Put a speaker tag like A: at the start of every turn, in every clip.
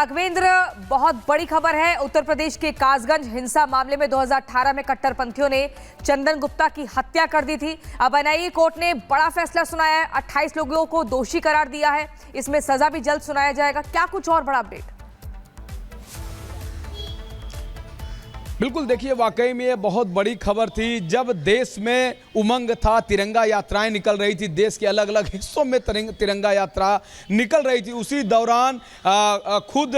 A: राघवेंद्र, बहुत बड़ी खबर है। उत्तर प्रदेश के कासगंज हिंसा मामले में 2018 में कट्टरपंथियों ने चंदन गुप्ता की हत्या कर दी थी। अब एनआईए कोर्ट ने बड़ा फैसला सुनाया है। 28 लोगों को दोषी करार दिया है। इसमें सजा भी जल्द सुनाया जाएगा। क्या कुछ और बड़ा अपडेट?
B: बिल्कुल, देखिए, वाकई में ये बहुत बड़ी खबर थी। जब देश में उमंग था, तिरंगा यात्राएं निकल रही थी, देश के अलग अलग हिस्सों में तिरंगा यात्रा निकल रही थी, उसी दौरान खुद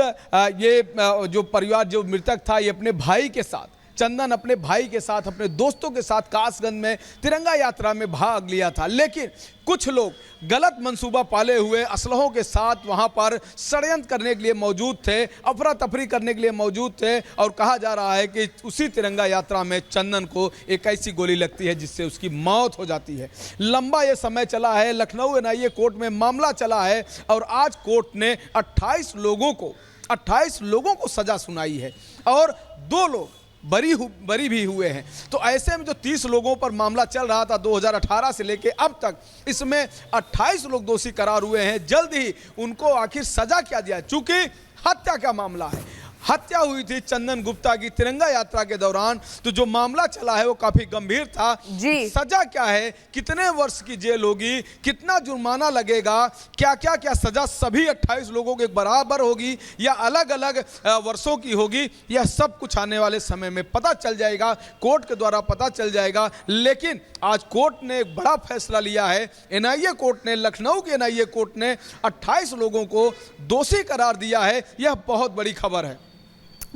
B: ये जो परिवार, जो मृतक था, ये अपने भाई के साथ, चंदन अपने भाई के साथ, अपने दोस्तों के साथ कासगंज में तिरंगा यात्रा में भाग लिया था। लेकिन कुछ लोग गलत मंसूबा पाले हुए असलहों के साथ वहां पर षड्यंत्र करने के लिए मौजूद थे, अफरा तफरी करने के लिए मौजूद थे। और कहा जा रहा है कि उसी तिरंगा यात्रा में चंदन को एक ऐसी गोली लगती है जिससे उसकी मौत हो जाती है। लंबा ये समय चला है, लखनऊ एनआईए कोर्ट में मामला चला है और आज कोर्ट ने 28 लोगों को सजा सुनाई है और 2 लोग बरी भी हुए हैं। तो ऐसे में जो 30 लोगों पर मामला चल रहा था 2018 से लेके अब तक, इसमें 28 लोग दोषी करार हुए हैं। जल्द ही उनको आखिर सजा क्या दिया, चूंकि हत्या का मामला है, हत्या हुई थी चंदन गुप्ता की तिरंगा यात्रा के दौरान। तो जो मामला चला है वो काफी गंभीर था जी। सजा क्या है, कितने वर्ष की जेल होगी, कितना जुर्माना लगेगा, क्या सजा सभी 28 लोगों के बराबर होगी या अलग अलग वर्षों की होगी, यह सब कुछ आने वाले समय में पता चल जाएगा, कोर्ट के द्वारा पता चल जाएगा। लेकिन आज कोर्ट ने एक बड़ा फैसला लिया है। एनआईए कोर्ट ने, लखनऊ के एनआईए कोर्ट ने 28 लोगों को दोषी करार दिया है। यह बहुत बड़ी खबर है।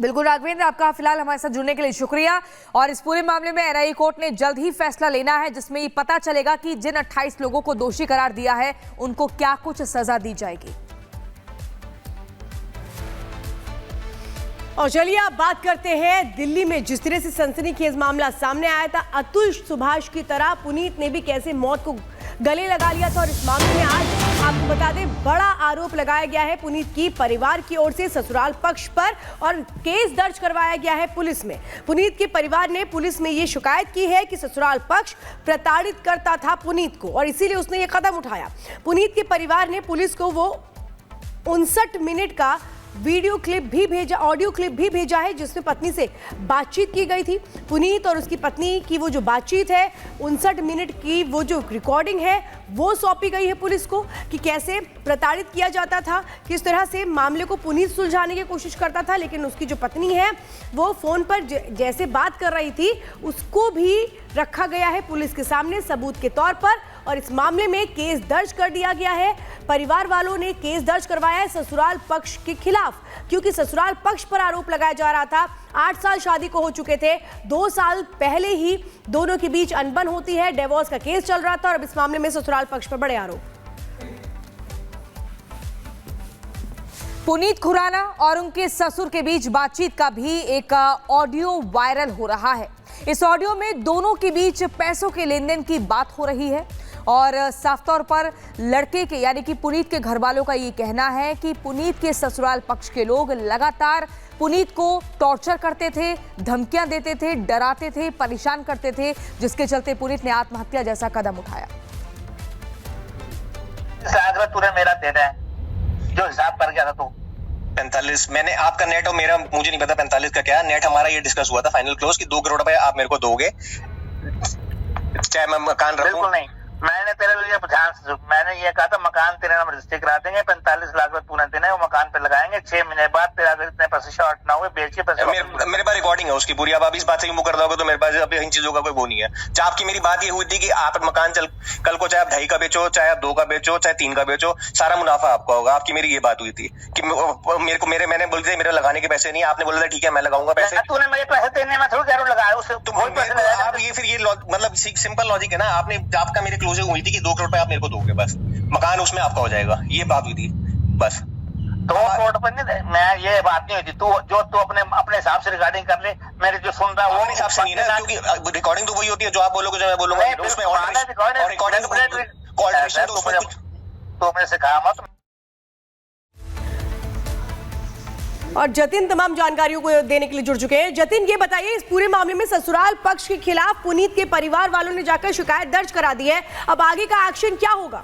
A: बिल्कुल राघवेंद्र, आपका फिलहाल हमारे साथ जुड़ने के लिए शुक्रिया। और इस पूरे मामले में एनआईए कोर्ट ने जल्द ही फैसला लेना है, जिसमें ये पता चलेगा कि जिन 28 लोगों को दोषी करार दिया है उनको क्या कुछ सजा दी जाएगी।
C: और चलिए आप बात करते हैं दिल्ली में जिस तरह से सनसनीखेज मामला सामने आया था, अतुल सुभाष की तरह पुनीत ने भी कैसे मौत को गले लगा लिया था। और इस मामले में आज आपको बता दें, बड़ा आरोप लगाया गया है पुनीत की परिवार की ओर से ससुराल पक्ष पर और केस दर्ज करवाया गया है पुलिस में। पुनीत के परिवार ने पुलिस में ये शिकायत की है कि ससुराल पक्ष प्रताड़ित करता था पुनीत को और इसीलिए उसने ये कदम उठाया। पुनीत के परिवार ने पुलिस को वो 59 मिनट का वीडियो क्लिप भी भेजा, ऑडियो क्लिप भी भेजा है, जिसमें पत्नी से बातचीत की गई थी। पुनीत और उसकी पत्नी की वो जो बातचीत है, 59 मिनट की वो जो रिकॉर्डिंग है, वो सौंपी गई है पुलिस को कि कैसे प्रताड़ित किया जाता था, किस तरह से मामले को पुनीत सुलझाने की कोशिश करता था। लेकिन उसकी जो पत्नी है वो फोन पर जैसे बात कर रही थी, उसको भी रखा गया है पुलिस के सामने सबूत के तौर पर। और इस मामले में केस दर्ज कर दिया गया है। परिवार वालों ने केस दर्ज करवाया है ससुराल पक्ष के खिलाफ, क्योंकि ससुराल पक्ष पर आरोप लगाया जा रहा था। 8 साल शादी को हो चुके थे, 2 साल पहले ही दोनों के बीच अनबन होती है, डिवोर्स का केस चल रहा था और अब इस मामले में ससुराल पक्ष पर बड़े आरोप।
A: पुनीत खुराना और उनके ससुर के बीच बातचीत का भी एक ऑडियो वायरल हो रहा है। इस ऑडियो में दोनों के बीच पैसों के लेन देन की बात हो रही है और साफ तौर पर लड़के के यानी कि पुनीत के घर वालों का ये कहना है कि पुनीत के ससुराल पक्ष के लोग लगातार पुनीत को टॉर्चर करते थे, धमकियां देते थे, डराते थे, परेशान करते थे, जिसके चलते पुनीत ने आत्महत्या जैसा कदम उठाया।
D: आग्रह तूने मेरा देना है, जो हिसाब कर गया था तू 45, मैंने आपका नेट और मेरा मुझे नहीं पता 45 का क्या नेट, हमारा ये डिस्कस हुआ था फाइनल क्लोज कि 2 करोड़ रुपए आप मेरे को दोगे चाहे मैं मकान रखूं। बिल्कुल नहीं, मैंने तेरे लिए मैंने ये कहा था मकान तेरे नाम रजिस्ट्री करा देंगे, 45 लाख रुपए तूने देना है, वो मकान पे लगाएंगे। 6 महीने बाद तेरा अगर इतने पैसे शॉर्ट ना हुए बेच के पैसे मेरे पास रिकॉर्डिंग है उसकी पूरी। अब इस बात से मुकर दोगे तो मेरे पास अभी इन चीजों का कोई वो नहीं है। चाहे आपकी मेरी बात ये हुई थी कि आप मकान कल को चाहे आप 2.5 का बेचो, चाहे आप 2 का बेचो, चाहे 3 का बेचो, सारा मुनाफा आपका होगा। आपकी मेरी ये बात हुई थी कि मेरे को मैंने बोल दिया मेरे लगाने के पैसे नहीं, आपने बोला था ठीक है मैं लगाऊंगा पैसे। तूने मुझे पैसे देने में थोड़ी जरूर लगाया उससे, आप ये फिर ये मतलब सिंपल लॉजिक है ना। आपने आपका मेरे क्लोजिंग हुई थी कि 2 करोड़ रुपए आप मेरे को दोगे, बस मकान उसमें आपका हो जाएगा, ये बात हुई थी बस। तो कोर्ट पर नहीं, मैं ये बात नहीं हुई थी। तू अपने हिसाब से रिकॉर्डिंग कर ले, मेरे जो सुन रहा वो हिसाब से नहीं ना, क्योंकि रिकॉर्डिंग तो वही होती है जो आप बोलोगे जो मैं बोलूंगा, उसमें तो मेरे से कहा मत।
C: और जतिन तमाम जानकारियों को देने के लिए जुड़ चुके हैं। जतिन, ये बताइए, इस पूरे मामले में ससुराल पक्ष के खिलाफ पुनीत के परिवार वालों ने जाकर शिकायत दर्ज करा दी है, अब आगे का एक्शन क्या होगा?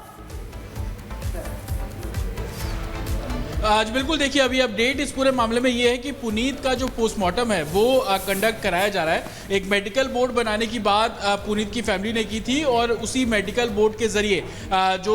E: आज बिल्कुल देखिए, अभी अपडेट इस पूरे मामले में ये है कि पुनीत का जो पोस्टमार्टम है वो कंडक्ट कराया जा रहा है। एक मेडिकल बोर्ड बनाने की बात पुनीत की फैमिली ने की थी और उसी मेडिकल बोर्ड के जरिए जो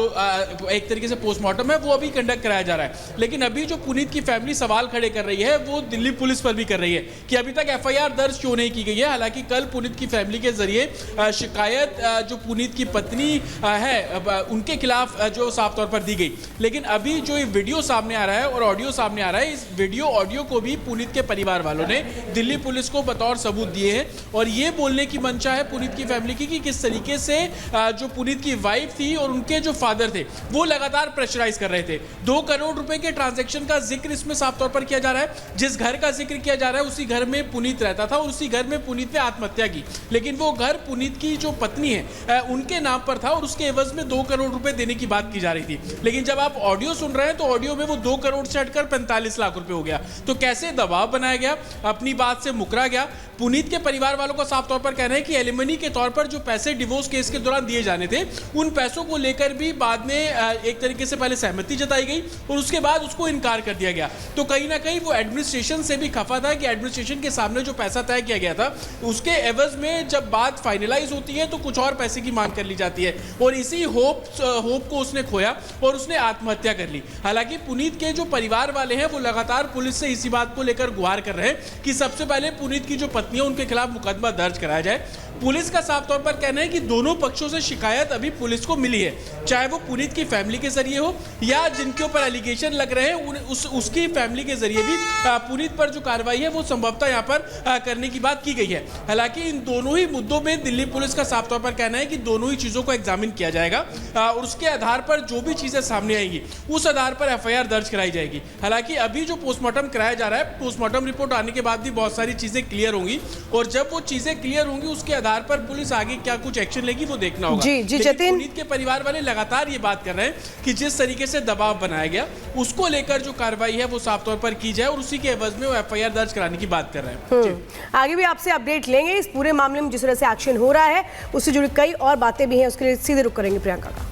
E: एक तरीके से पोस्टमार्टम है वो अभी कंडक्ट कराया जा रहा है। लेकिन अभी जो पुनीत की फैमिली सवाल खड़े कर रही है वो दिल्ली पुलिस पर भी कर रही है कि अभी तक FIR दर्ज क्यों नहीं की गई है। हालांकि कल पुनीत की फैमिली के जरिए शिकायत जो पुनीत की पत्नी है उनके खिलाफ जो साफ तौर पर दी गई। लेकिन अभी जो ये वीडियो सामने आ रहा है और ऑडियो सामने आ रहा है, इस वीडियो ऑडियो को भी पुनीत के परिवार वालों ने दिल्ली पुलिस को बतौर सबूत दिए हैं और ये बोलने की मंशा है पुनीत की फैमिली की कि किस तरीके से जो पुनीत की वाइफ थी और उनके जो फादर थे वो लगातार प्रेशराइज कर रहे थे। 2 करोड़ रुपए के ट्रांजैक्शन का जिक्र इसमें साफ तौर पर किया जा रहा है। जिस घर का जिक्र किया जा रहा है उसी घर में पुनीत रहता था और उसी घर में पुनीत ने आत्महत्या की। लेकिन वो घर पुनीत की जो पत्नी है उनके नाम पर था और उसके एवज में 2 करोड़ रुपए देने की बात की जा रही थी। लेकिन जब आप ऑडियो सुन रहे हैं तो ऑडियो में वो 2 करोड़ से हटकर 45 लाख रुपए हो गया। तो कैसे दबाव बनाया गया, अपनी बात से मुकरा गया। पुनीत के परिवार वालों का साफ तौर पर कहना है कि एलिमनी के तौर पर जो पैसे डिवोर्स केस के दौरान दिए जाने थे उन पैसों को लेकर भी बाद में एक तरीके से पहले सहमति जताई गई और उसके बाद उसको इनकार कर दिया गया। तो कहीं ना कहीं वो एडमिनिस्ट्रेशन से भी खफा था कि एडमिनिस्ट्रेशन के सामने जो पैसा तय किया गया था उसके एवज में जब बात फाइनलाइज होती है तो कुछ और पैसे की मांग कर ली जाती है और इसी होप को उसने खोया और उसने आत्महत्या कर ली। हालांकि पुनीत के जो परिवार वाले हैं वो लगातार पुलिस से इसी बात को लेकर गुहार कर रहे हैं कि सबसे पहले पुनीत की जो पत्नी है उनके खिलाफ मुकदमा दर्ज कराया जाए। पुलिस का साफ तौर पर कहना है कि दोनों पक्षों से शिकायत अभी पुलिस को मिली है, चाहे वो पुनीत की फैमिली के जरिए हो या जिनके ऊपर एलिगेशन लग रहे हैं उसकी फैमिली के जरिए भी पुनीत पर जो कार्रवाई है वो संभवतः यहाँ पर करने की बात की गई है। हालांकि इन दोनों ही मुद्दों में दिल्ली पुलिस का साफ तौर पर कहना है कि दोनों ही चीज़ों को एग्जामिन किया जाएगा और उसके आधार पर जो भी चीज़ें सामने आएंगी उस आधार पर FIR दर्ज कराई जाएगी। हालांकि अभी जो पोस्टमार्टम कराया जा रहा है, पोस्टमार्टम रिपोर्ट आने के बाद भी बहुत सारी चीज़ें क्लियर होंगी और जब वो चीज़ें क्लियर होंगी उसके आधार पर पुलिस आगे क्या कुछ एक्शन लेगी वो देखना होगा।
C: जी जतिन,
E: पुनीत के परिवार वाले लगातार ये बात कर रहे हैं कि जिस तरीके से दबाव बनाया गया उसको लेकर जो कार्रवाई है वो साफ तौर पर की जाए और उसी के एवज में वो FIR दर्ज कराने की बात कर रहे हैं।
C: आगे भी आपसे अपडेट लेंगे इस पूरे मामले में जिस तरह से एक्शन हो रहा है, उससे जुड़ी कई और बातें भी हैं, उसके लिए सीधे रुक करेंगे प्रियंका का।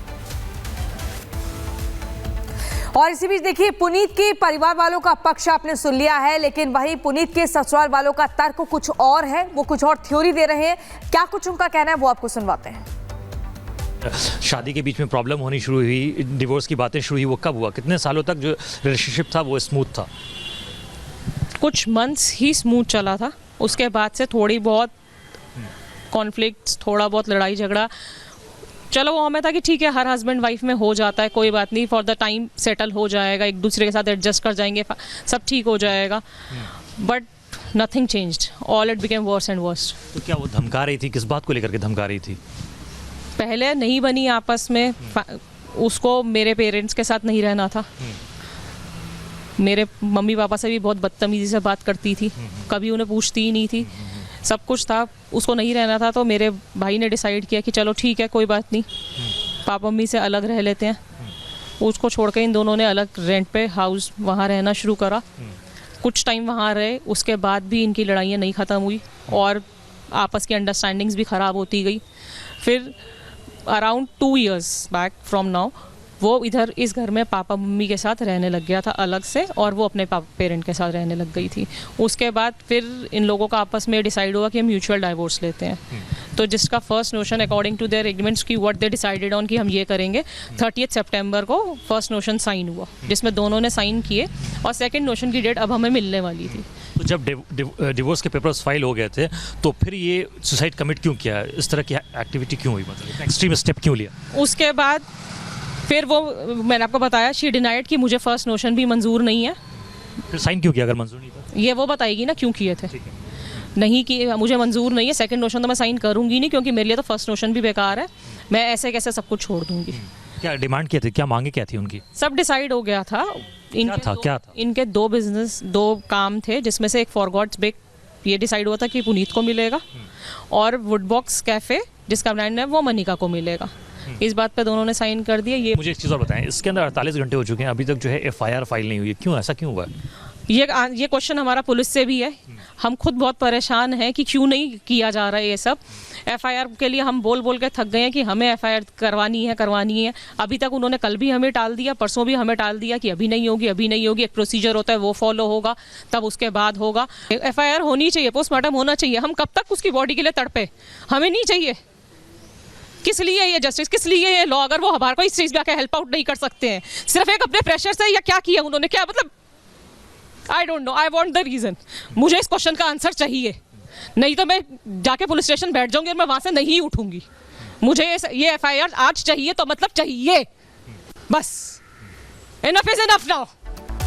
A: और इसी बीच देखिए, पुनीत के परिवार वालों का पक्ष आपने सुन लिया है, लेकिन वहीं पुनीत के ससुराल वालों का तर्क कुछ और है, वो कुछ और थ्योरी दे रहे हैं। क्या कुछ उनका कहना है वो आपको सुनवाते हैं।
F: शादी के बीच में प्रॉब्लम होनी शुरू हुई, डिवोर्स की बातें शुरू हुई, वो कब हुआ? कितने सालों तक जो रिलेशनशिप था वो स्मूथ था?
G: कुछ मंथ्स ही स्मूथ चला था, उसके बाद से थोड़ी बहुत कॉन्फ्लिक्ट्स, थोड़ा बहुत लड़ाई झगड़ा, चलो वो हमें था कि ठीक है हर हस्बैंड वाइफ में हो जाता है, कोई बात नहीं, फॉर द टाइम सेटल हो जाएगा, एक दूसरे के साथ एडजस्ट कर जाएंगे, सब ठीक हो जाएगा। But nothing changed, all it became worse and worse.
F: तो क्या वो धमका रही थी? किस बात को लेकर के धमका रही थी?
G: पहले नहीं बनी आपस में, उसको मेरे पेरेंट्स के साथ नहीं रहना था, मेरे मम्मी पापा से भी बहुत बदतमीजी से बात करती थी, कभी उन्हें पूछती ही नहीं थी, सब कुछ था, उसको नहीं रहना था। तो मेरे भाई ने डिसाइड किया कि चलो ठीक है कोई बात नहीं, पापा मम्मी से अलग रह लेते हैं। उसको छोड़ के इन दोनों ने अलग रेंट पे हाउस वहाँ रहना शुरू करा। कुछ टाइम वहाँ रहे, उसके बाद भी इनकी लड़ाइयाँ नहीं ख़त्म हुई और आपस की अंडरस्टैंडिंग्स भी ख़राब होती गई। फिर around 2 years back from now वो इधर इस घर में पापा मम्मी के साथ रहने लग गया था अलग से, और वो अपने पेरेंट के साथ रहने लग गई थी। उसके बाद फिर इन लोगों का आपस में डिसाइड हुआ कि हम म्यूचुअल डाइवोर्स लेते हैं। तो जिसका first notion according to their agreements की व्हाट दे डिसाइडेड ऑन कि हम ये करेंगे, 30 सितंबर को फर्स्ट नोशन साइन हुआ जिसमें दोनों ने साइन किए और सेकेंड नोशन की डेट अब हमें मिलने वाली थी।
F: तो जब डिवोर्स के पेपर्स फाइल हो गए थे तो फिर ये सुसाइड कमिट क्यों किया? इस तरह की एक्टिविटी क्यों हुई? मतलब एक्सट्रीम स्टेप क्यों लिया?
G: उसके बाद फिर वो मैंने आपको बताया, शी डिनाइड कि मुझे फर्स्ट नोशन भी मंजूर नहीं है।
F: फिर साइन क्यों किया अगर मंजूर नहीं था?
G: ये वो बताएगी ना क्यों किए थे। नहीं कि मुझे मंजूर नहीं है, सेकंड नोशन तो मैं साइन करूंगी नहीं क्योंकि मेरे लिए तो फर्स्ट नोशन भी बेकार है, मैं ऐसे कैसे सब कुछ छोड़ दूंगी।
F: क्या डिमांड किए थे, क्या मांगे क्या थी उनकी?
G: सब डिसाइड हो गया था।
F: क्या था?
G: इनके 2 बिजनेस, 2 काम थे जिसमें से एक फॉर गॉड्स बेक ये डिसाइड हुआ था कि पुनीत को मिलेगा और वुडबॉक्स कैफे जिसका ब्रांड है वो मनिका को मिलेगा। इस बात पे दोनों ने साइन कर दिया। ये
F: मुझे एक चीज़ और बताएं, इसके अंदर 48 घंटे हो चुके हैं, अभी तक जो है FIR फाइल नहीं हुई है, क्यों? ऐसा क्यों हुआ है?
G: ये क्वेश्चन हमारा पुलिस से भी है। हम खुद बहुत परेशान हैं कि क्यों नहीं किया जा रहा है ये सब। एफआईआर के लिए हम बोल बोल के थक गए हैं कि हमें एफआईआर करवानी है। अभी तक उन्होंने कल भी हमें टाल दिया, परसों भी हमें टाल दिया कि अभी नहीं होगी। एक प्रोसीजर होता है वो फॉलो होगा, तब उसके बाद होगा। एफआईआर होनी चाहिए, पोस्टमार्टम होना चाहिए। हम कब तक उसकी बॉडी के लिए तड़पे? हमें नहीं चाहिए। किस लिए ये जस्टिस, किस लिए ये लॉ? अगर वो हमारे को इस चीज में हेल्प आउट नहीं कर सकते हैं, सिर्फ एक अपने प्रेशर से, या क्या किया उन्होंने? क्या मतलब, I don't know, I want the reason. मुझे इस क्वेश्चन का आंसर चाहिए, नहीं तो मैं जाके पुलिस स्टेशन बैठ जाऊंगी और मैं वहां से नहीं उठूंगी। मुझे ये एफआईआर आज चाहिए, तो मतलब चाहिए, बस। Enough is enough now.